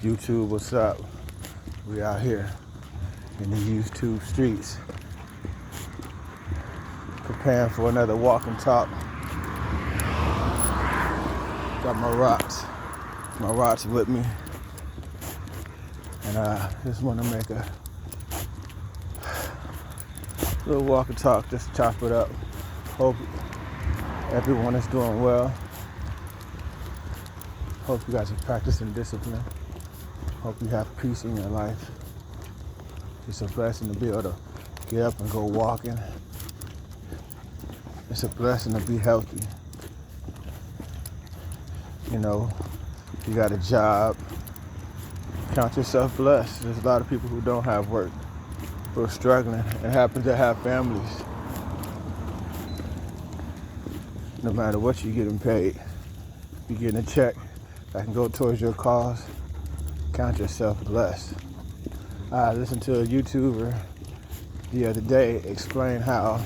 YouTube, what's up? We out here in the YouTube streets, preparing for another walk and talk. Got my rocks with me, and I just want to make a little walk and talk, just to chop it up. Hope everyone is doing well. Hope you guys are practicing discipline. Hope you have peace in your life. It's a blessing to be able to get up and go walking. It's a blessing to be healthy. You know, you got a job. Count yourself blessed. There's a lot of people who don't have work, who are struggling, and happen to have families. No matter what you're getting paid, you're getting a check that can go towards your cause. Count yourself blessed. I listened to a YouTuber the other day explain how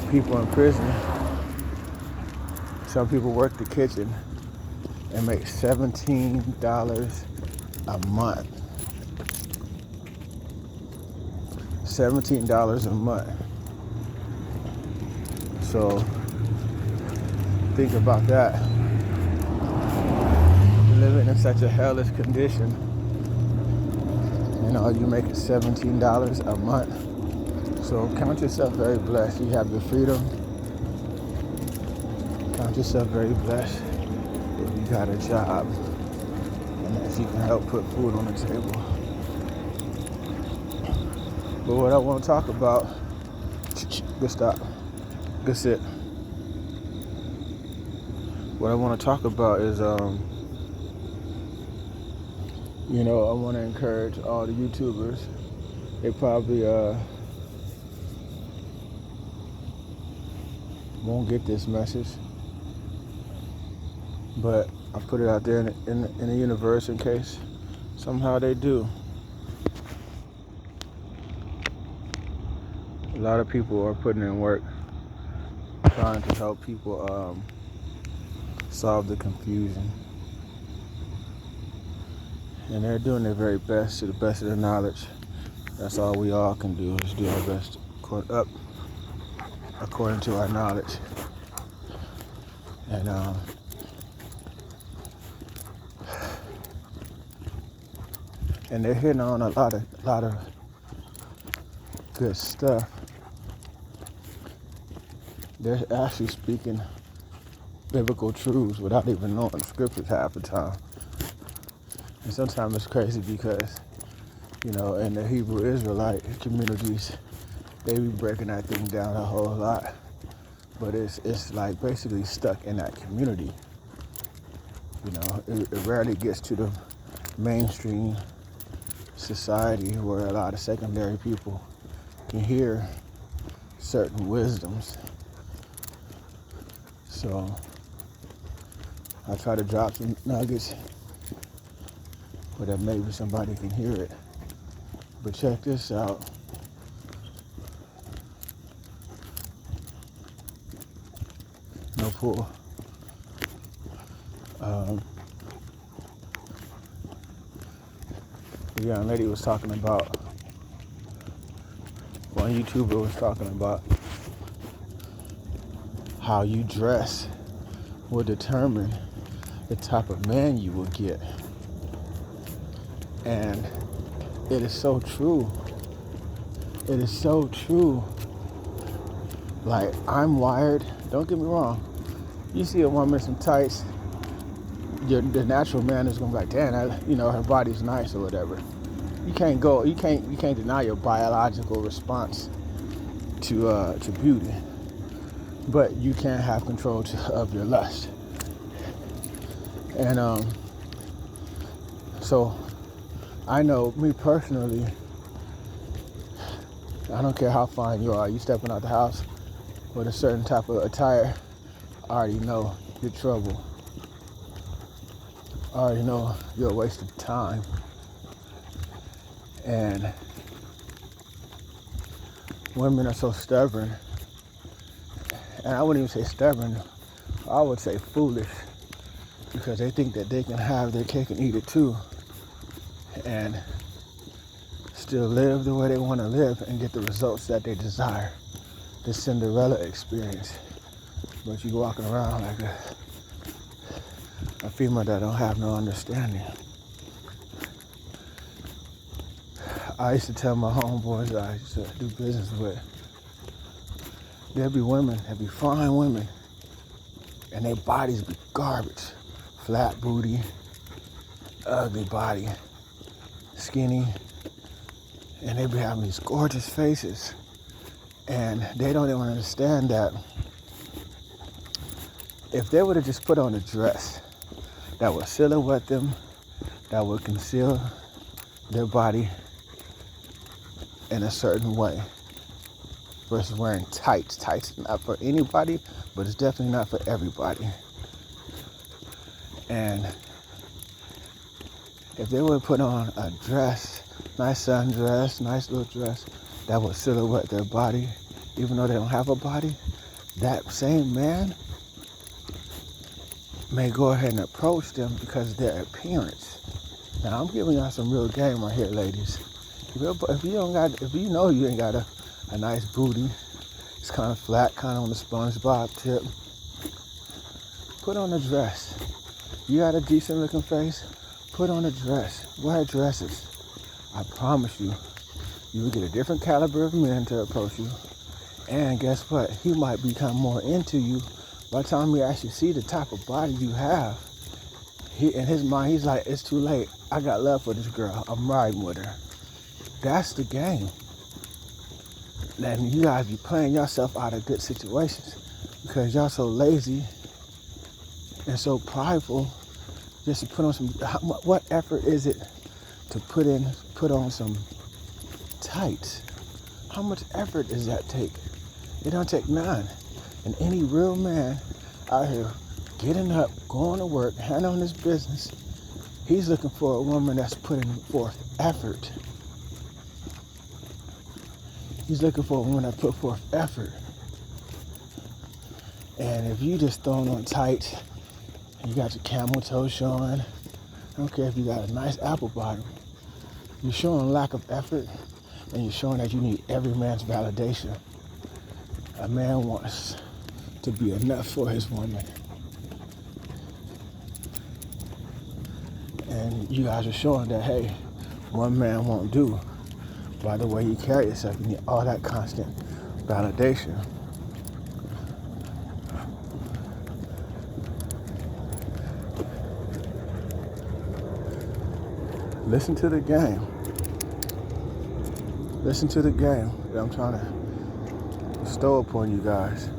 people in prison, some people work the kitchen and make $17 a month. $17 a month. So think about that. Living in such a hellish condition, you know, you make $17 a month. So count yourself very blessed. You have your freedom. Count yourself very blessed if you got a job and if you can help put food on the table. But what I want to talk about, good stop, good sit. What I want to talk about is, you know, I want to encourage all the YouTubers. They probably won't get this message, but I put it out there in the universe in case somehow they do. A lot of people are putting in work trying to help people solve the confusion. And they're doing their very best to the best of their knowledge. That's all we all can do, is do our best according to our knowledge. And they're hitting on a lot of good stuff. They're actually speaking biblical truths without even knowing the scriptures half the time. And sometimes it's crazy because, you know, in the Hebrew Israelite communities, they be breaking that thing down a whole lot. But it's like basically stuck in that community. You know, it rarely gets to the mainstream society where a lot of secondary people can hear certain wisdoms. So I try to drop some nuggets where that maybe somebody can hear it. But check this out. No pull. The young lady was talking about, one YouTuber was talking about how you dress will determine the type of man you will get. And it is so true. It is so true. Like, I'm wired, don't get me wrong. You see a woman in some tights, the natural man is gonna be like, damn, you know, her body's nice or whatever. You can't deny your biological response to beauty. But you can't have control of your lust. And so I know, me personally, I don't care how fine you are, you stepping out the house with a certain type of attire, I already know you're trouble. I already know you're a waste of time. And women are so stubborn. And I wouldn't even say stubborn, I would say foolish. because they think that they can have their cake and eat it too, and still live the way they want to live and get the results that they desire. The Cinderella experience. But you walking around like a female that don't have no understanding. I used to tell my homeboys that I used to do business with, there'd be women, there'd be fine women, and their bodies be garbage. Flat booty, ugly body, skinny, and they be having these gorgeous faces. And they don't even understand that if they would have just put on a dress that would silhouette them, that would conceal their body in a certain way, versus wearing tights. Tights is not for anybody, but it's definitely not for everybody. And if they would put on a dress, nice sundress, nice little dress, that would silhouette their body, even though they don't have a body, that same man may go ahead and approach them because of their appearance. Now I'm giving y'all some real game right here, ladies. If you know you ain't got a nice booty, it's kind of flat, kind of on the SpongeBob tip, put on a dress. You got a decent looking face, put on a dress. Wear dresses. I promise you, you will get a different caliber of men to approach you. And guess what? He might become more into you by the time you actually see the type of body you have. In his mind, he's like, it's too late. I got love for this girl. I'm riding with her. That's the game. And you guys be playing yourself out of good situations because y'all so lazy and so prideful just to put on some, what effort is it to put on some tights? How much effort does that take? It don't take none. And any real man out here getting up, going to work, handling his business, he's looking for a woman that's putting forth effort. He's looking for a woman that put forth effort. And if you just throwing on tights, and you got your camel toe showing, I don't care if you got a nice apple bottom, you're showing lack of effort, and you're showing that you need every man's validation. A man wants to be enough for his woman. And you guys are showing that, hey, one man won't do. By the way you carry yourself, you need all that constant validation. Listen to the game. Listen to the game that I'm trying to bestow upon you guys.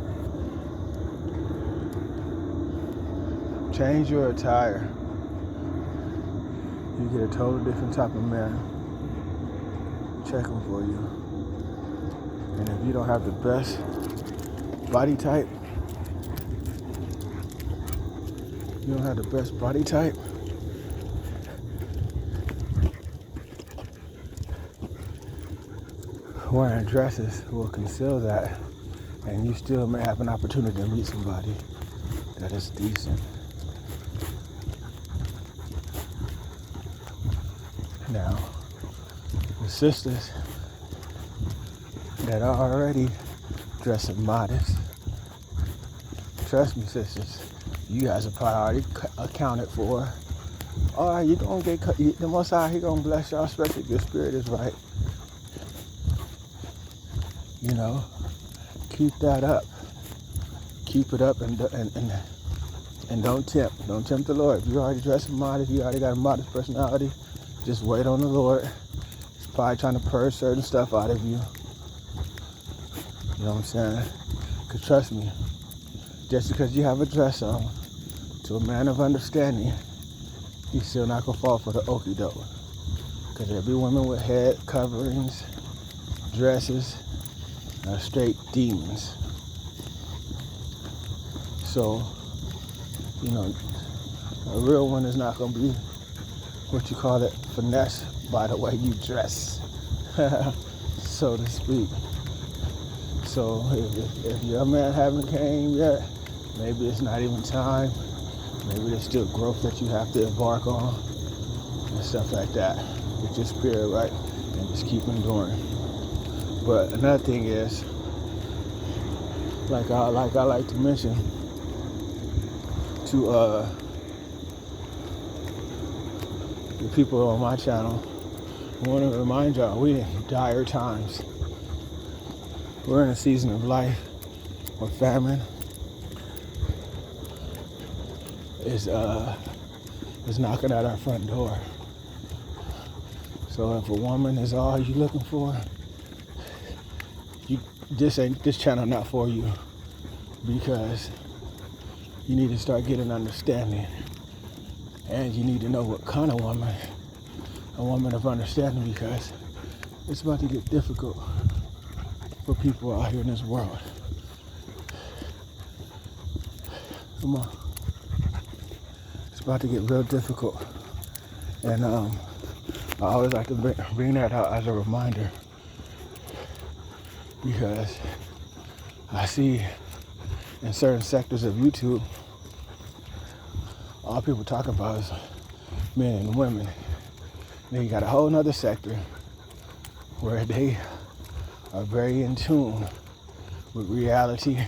Change your attire. You get a totally different type of man checking for you. And if you don't have the best body type, wearing dresses will conceal that, and you still may have an opportunity to meet somebody that is decent. Now, the sisters that are already dressing modest, trust me, sisters, you guys are probably already accounted for. All right, you're gonna get the Most High. He gonna bless y'all, especially if your spirit is right. You know, keep that up. Keep it up and don't tempt. Don't tempt the Lord. If you're already dressing modest, you already got a modest personality, just wait on the Lord. He's probably trying to purge certain stuff out of you. You know what I'm saying? Because trust me, just because you have a dress on, to a man of understanding, he's still not going to fall for the okie doke. Because there'll be women with head coverings, dresses, straight demons. So, you know, a real one is not going to be what you call it, finesse by the way you dress, so to speak. So if your man haven't came yet, maybe it's not even time Maybe there's still growth that you have to embark on and stuff like that. Get your spirit right and just keep enduring. But another thing is, like I like to mention to the people on my channel, I want to remind y'all, we're in dire times. We're in a season of life where famine is knocking at our front door. So if a woman is all you're looking for, this channel not for you, because you need to start getting understanding, and you need to know what kind of woman, a woman of understanding, because it's about to get difficult for people out here in this world. Come on. It's about to get real difficult. And I always like to bring that out as a reminder, because I see in certain sectors of YouTube, all people talk about is men and women. Then you got a whole nother sector where they are very in tune with reality,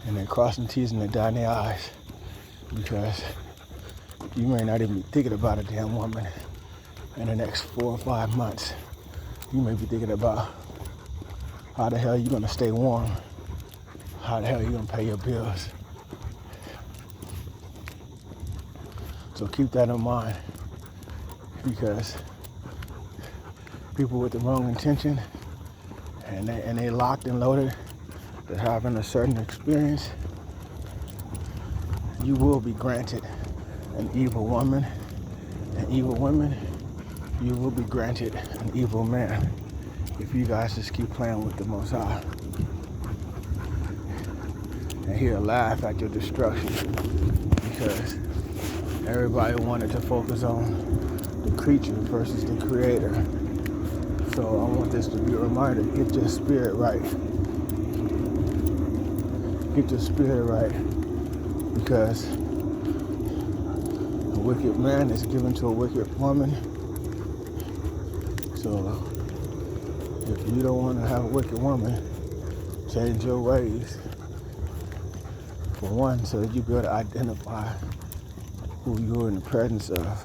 and they're crossing T's and they're dotting their I's, because you may not even be thinking about a damn woman in the next 4 or 5 months. You may be thinking about how the hell you're gonna stay warm, how the hell you're gonna pay your bills. So keep that in mind, because people with the wrong intention and they locked and loaded, they're having a certain experience, you will be granted an evil woman, and evil women, you will be granted an evil man if you guys just keep playing with the Most High. And he'll laugh at your destruction, because everybody wanted to focus on the creature versus the creator. So I want this to be a reminder, get your spirit right. Get your spirit right, because a wicked man is given to a wicked woman. So if you don't want to have a wicked woman, change your ways. For one, so that you be able to identify who you're in the presence of.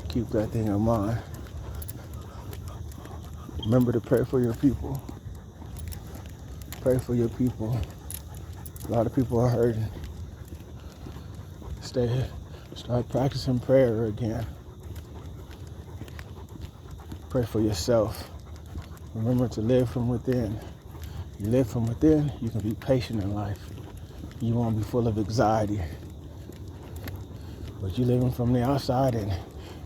Keep that thing in mind. Remember to pray for your people. Pray for your people. A lot of people are hurting. Start practicing prayer again. Pray for yourself. Remember to live from within. You live from within, you can be patient in life. You won't be full of anxiety. But you living from the outside, and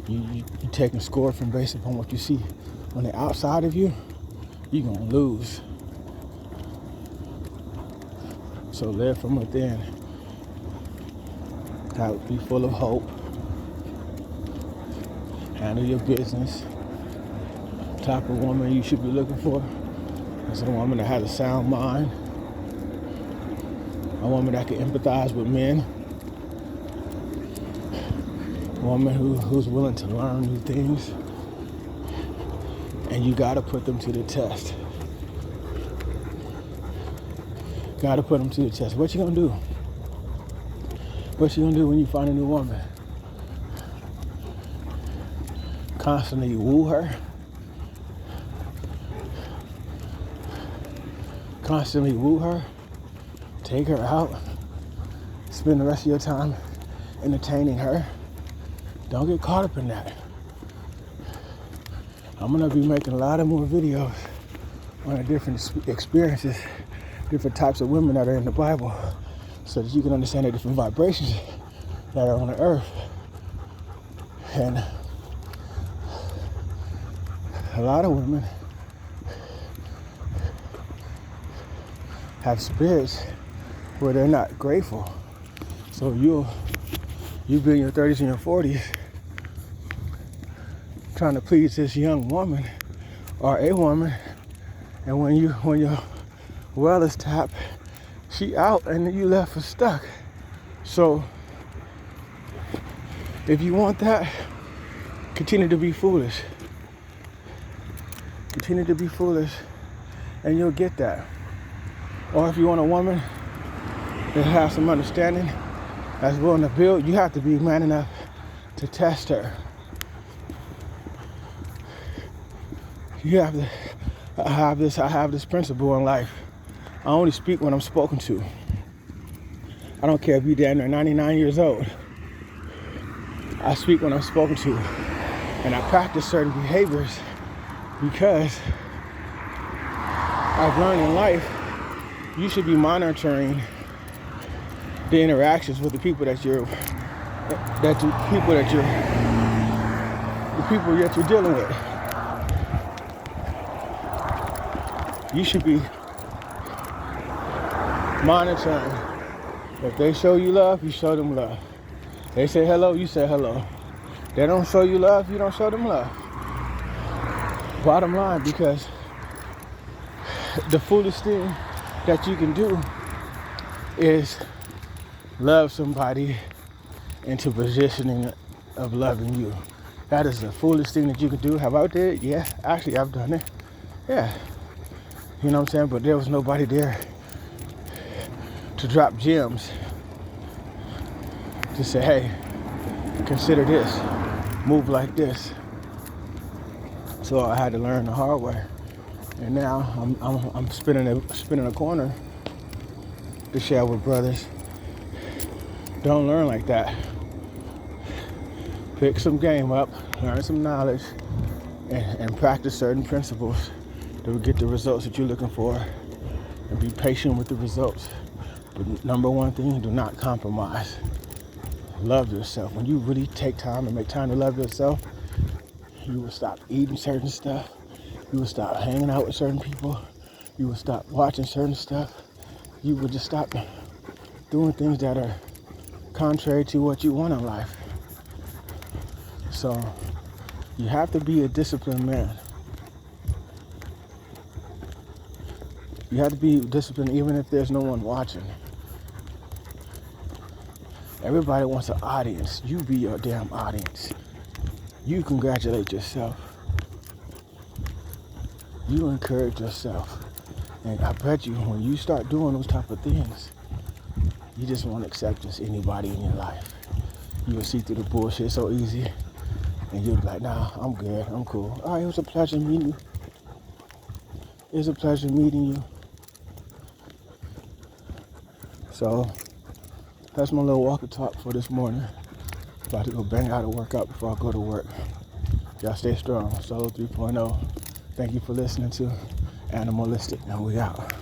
you taking score from based upon what you see on the outside of you, you're gonna lose. So live from within. Be full of hope. Handle your business. The type of woman you should be looking for is a woman that has a sound mind. A woman that can empathize with men. A woman who's willing to learn new things. And you gotta put them to the test. Gotta put them to the test. What you gonna do? What you gonna do when you find a new woman? Constantly woo her? Constantly woo her? Take her out? Spend the rest of your time entertaining her? Don't get caught up in that. I'm gonna be making a lot of more videos on the different experiences, different types of women that are in the Bible, so that you can understand the different vibrations that are on the earth. And a lot of women have spirits where they're not grateful. So you'll be in your 30s and your 40s trying to please this young woman or a woman, and when your well is tapped, She out and you left her stuck. So if you want that, continue to be foolish. Continue to be foolish and you'll get that. Or if you want a woman that has some understanding, that's willing to build, you have to be man enough to test her. You have to I have this principle in life. I only speak when I'm spoken to. I don't care if you're down there 99 years old. I speak when I'm spoken to. And I practice certain behaviors because I've learned in life you should be monitoring the interactions with the people that you're dealing with. You should be monitoring. If they show you love, you show them love. They say hello, you say hello. They don't show you love, you don't show them love. Bottom line, because the foolish thing that you can do is love somebody into positioning of loving you. That is the foolish thing that you can do. Have I did it? Yeah, actually I've done it. Yeah. You know what I'm saying? But there was nobody there to drop gems to say, hey, consider this, move like this. So I had to learn the hard way. And now I'm spinning a corner to share with brothers. Don't learn like that. Pick some game up, learn some knowledge, and practice certain principles to get the results that you're looking for, and be patient with the results. But number one thing, do not compromise. Love yourself. When you really take time and make time to love yourself, you will stop eating certain stuff. You will stop hanging out with certain people. You will stop watching certain stuff. You will just stop doing things that are contrary to what you want in life. So you have to be a disciplined man. You have to be disciplined even if there's no one watching. Everybody wants an audience. You be your damn audience. You congratulate yourself. You encourage yourself. And I bet you when you start doing those type of things, you just won't accept just anybody in your life. You will see through the bullshit so easy. And you'll be like, nah, I'm good, I'm cool. All right, it was a pleasure meeting you. It was a pleasure meeting you. So that's my little walk and talk for this morning. About to go bang out a workout before I go to work. Y'all stay strong. Solo 3.0. Thank you for listening to Animalistic, and we out.